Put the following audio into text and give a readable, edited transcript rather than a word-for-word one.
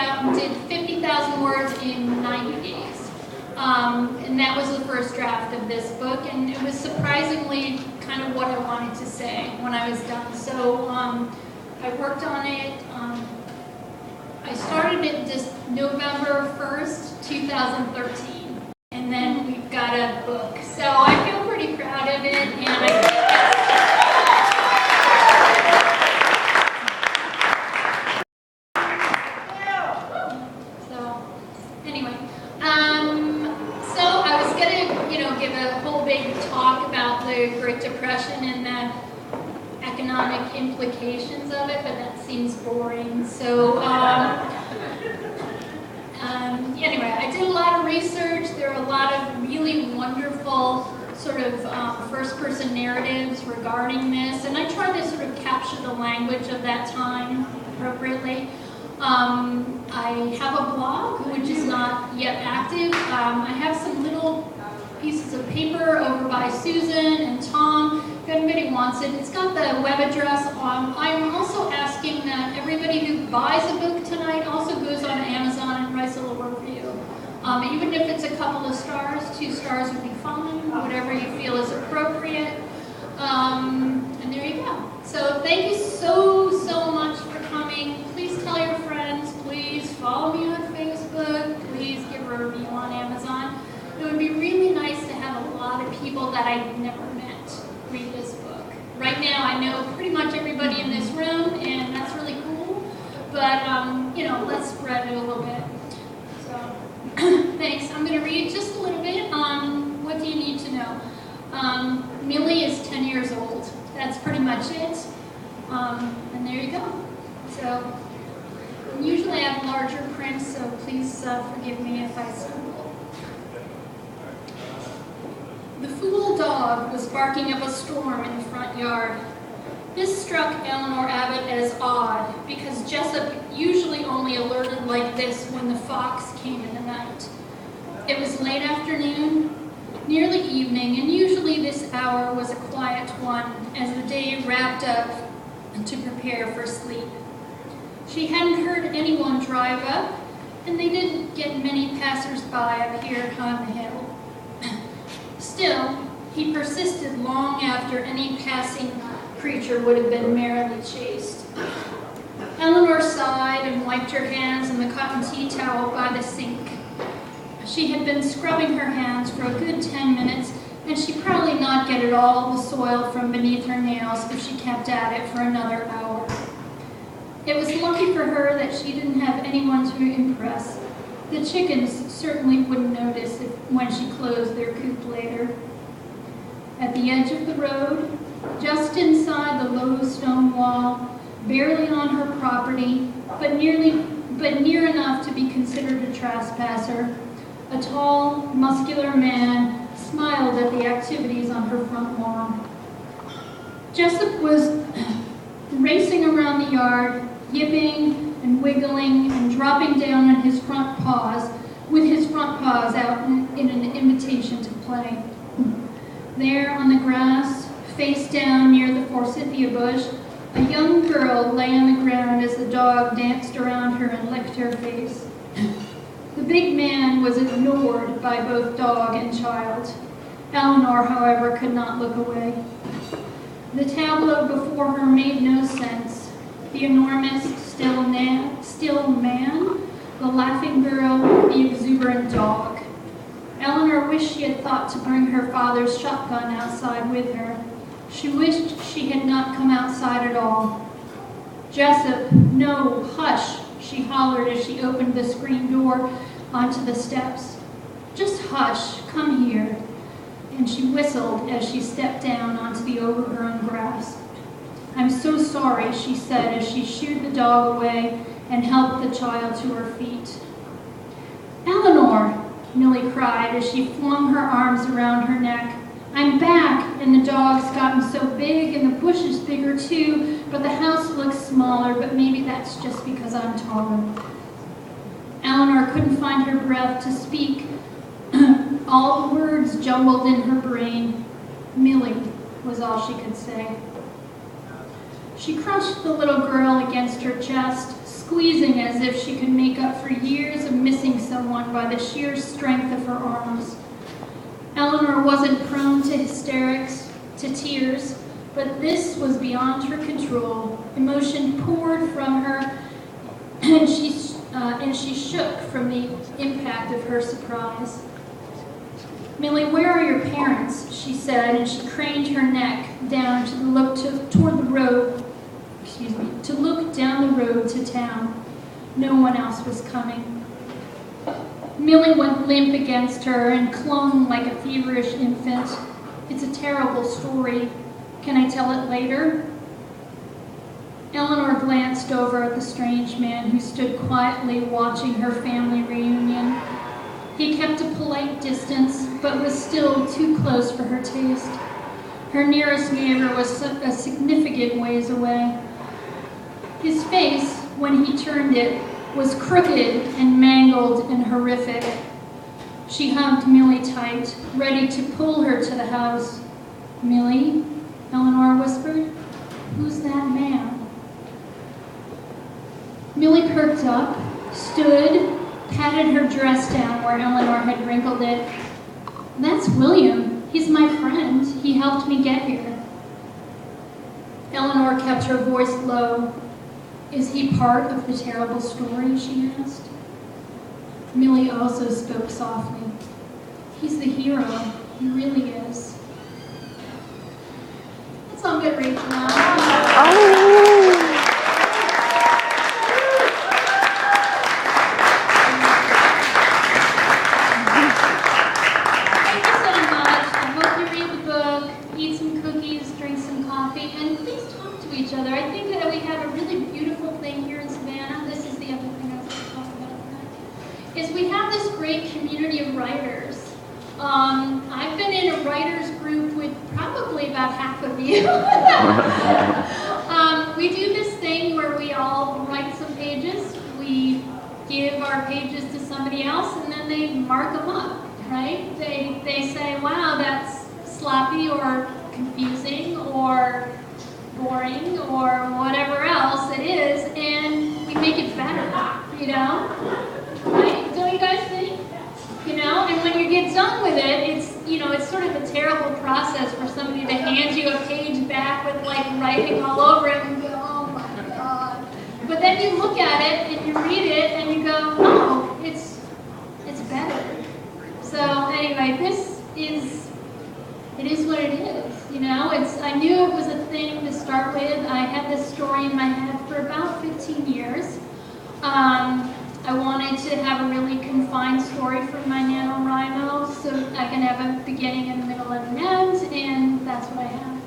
out and did 50,000 words in 90 days. And that was the first draft of this book, and it was surprisingly kind of what I wanted to say when I was done. So I worked on it. I started it this November 1st, 2013, and then we've got a book. So I feel pretty proud of it, and I think so anyway, so I was gonna, give a whole big talk about the Great Depression and the economic implications of it, but that seems boring. So anyway, I did a lot of research. There are a lot of really wonderful sort of first-person narratives regarding this, and I tried to sort of capture the language of that time appropriately. I have a blog, which is not yet active. I have some little pieces of paper over by Susan and Tom, if anybody wants it. It's got the web address on. I'm also asking that everybody who buys a book tonight also goes on Amazon and writes a little review. Even if it's a couple of stars, 2 stars would be fine, whatever you feel is appropriate. And there you go. So thank you so much for coming. Please tell your friends. Please follow me on Facebook. Please give a review on Amazon. It would be really nice to have a lot of people that I never met read this book. Right now, I know pretty much everybody in this room, and that's really cool. But, let's spread it a little bit. So, thanks. I'm going to read just a little bit on what do you need to know. Millie is 10 years old. That's pretty much it. And there you go. So, usually I have larger print, so please forgive me if I stumble. The fool dog was barking up a storm in the front yard. This struck Eleanor Abbott as odd, because Jessup usually only alerted like this when the fox came in the night. It was late afternoon, nearly evening, and usually this hour was a quiet one as the day wrapped up to prepare for sleep. She hadn't heard anyone drive up, and they didn't get many passers-by up here on the hill. Still, he persisted long after any passing creature would have been merrily chased. Eleanor sighed and wiped her hands in the cotton tea towel by the sink. She had been scrubbing her hands for a good 10 minutes, and she'd probably not get at all the soil from beneath her nails if she kept at it for another hour. It was lucky for her that she didn't have anyone to impress. The chickens certainly wouldn't notice when she closed their coop later. At the edge of the road, just inside the low stone wall, barely on her property, but near enough to be considered a trespasser, a tall, muscular man smiled at the activities on her front lawn. Jessup was racing around the yard, yipping and wiggling and dropping down on his front paws, with his front paws out in an invitation to play. There on the grass, face down near the forsythia bush, a young girl lay on the ground as the dog danced around her and licked her face. The big man was ignored by both dog and child. Eleanor, however, could not look away. The tableau before her made no sense. The enormous, still man, the laughing girl, the exuberant dog. Eleanor wished she had thought to bring her father's shotgun outside with her. She wished she had not come outside at all. Jessup, no, hush, she hollered as she opened the screen door onto the steps. Just hush, come here. And she whistled as she stepped down onto the overgrown grass. I'm so sorry, she said as she shooed the dog away and helped the child to her feet. Eleanor, Millie cried as she flung her arms around her neck. I'm back, and the dog's gotten so big, and the bush is bigger too, but the house looks smaller, but maybe that's just because I'm taller. Eleanor couldn't find her breath to speak. All the words jumbled in her brain. Millie was all she could say. She crushed the little girl against her chest, squeezing as if she could make up for years of missing someone by the sheer strength of her arms. Eleanor wasn't prone to hysterics, to tears, but this was beyond her control. Emotion poured from her, and she shook from the impact of her surprise. "Millie, where are your parents?" she said, and she craned her neck down to look down the road to town. No one else was coming. Millie went limp against her and clung like a feverish infant. "It's a terrible story. Can I tell it later?" Eleanor glanced over at the strange man who stood quietly watching her family reunion. He kept a polite distance, but was still too close for her taste. Her nearest neighbor was a significant ways away. His face, when he turned it, was crooked and mangled and horrific. She hugged Millie tight, ready to pull her to the house. "Millie," Eleanor whispered, "who's that man?" Millie perked up, stood, patted her dress down where Eleanor had wrinkled it. "That's William. He's my friend. He helped me get here." Eleanor kept her voice low. "Is he part of the terrible story?" she asked. Millie also spoke softly. "He's the hero. He really is." That's all good, Rachel. I've been in a writers group with probably about half of you. We do this thing where we all write some pages. We give our pages to somebody else, and then they mark them up, right? They say, "Wow, that's sloppy or confusing or boring or whatever else it is," and we make it better, you know? Right? Don't you guys think? You know, and when you get done with it, it's sort of a terrible process for somebody to hand you a page back with like writing all over it and you go, "Oh my God." But then you look at it and you read it and you go, "Oh, it's better." So anyway, it is what it is, you know? I knew it was a thing to start with. I had this story in my head for about 15 years. I wanted to have a really confined story for my NaNoWriMo so I can have a beginning, and a middle, and an end, and that's what I have.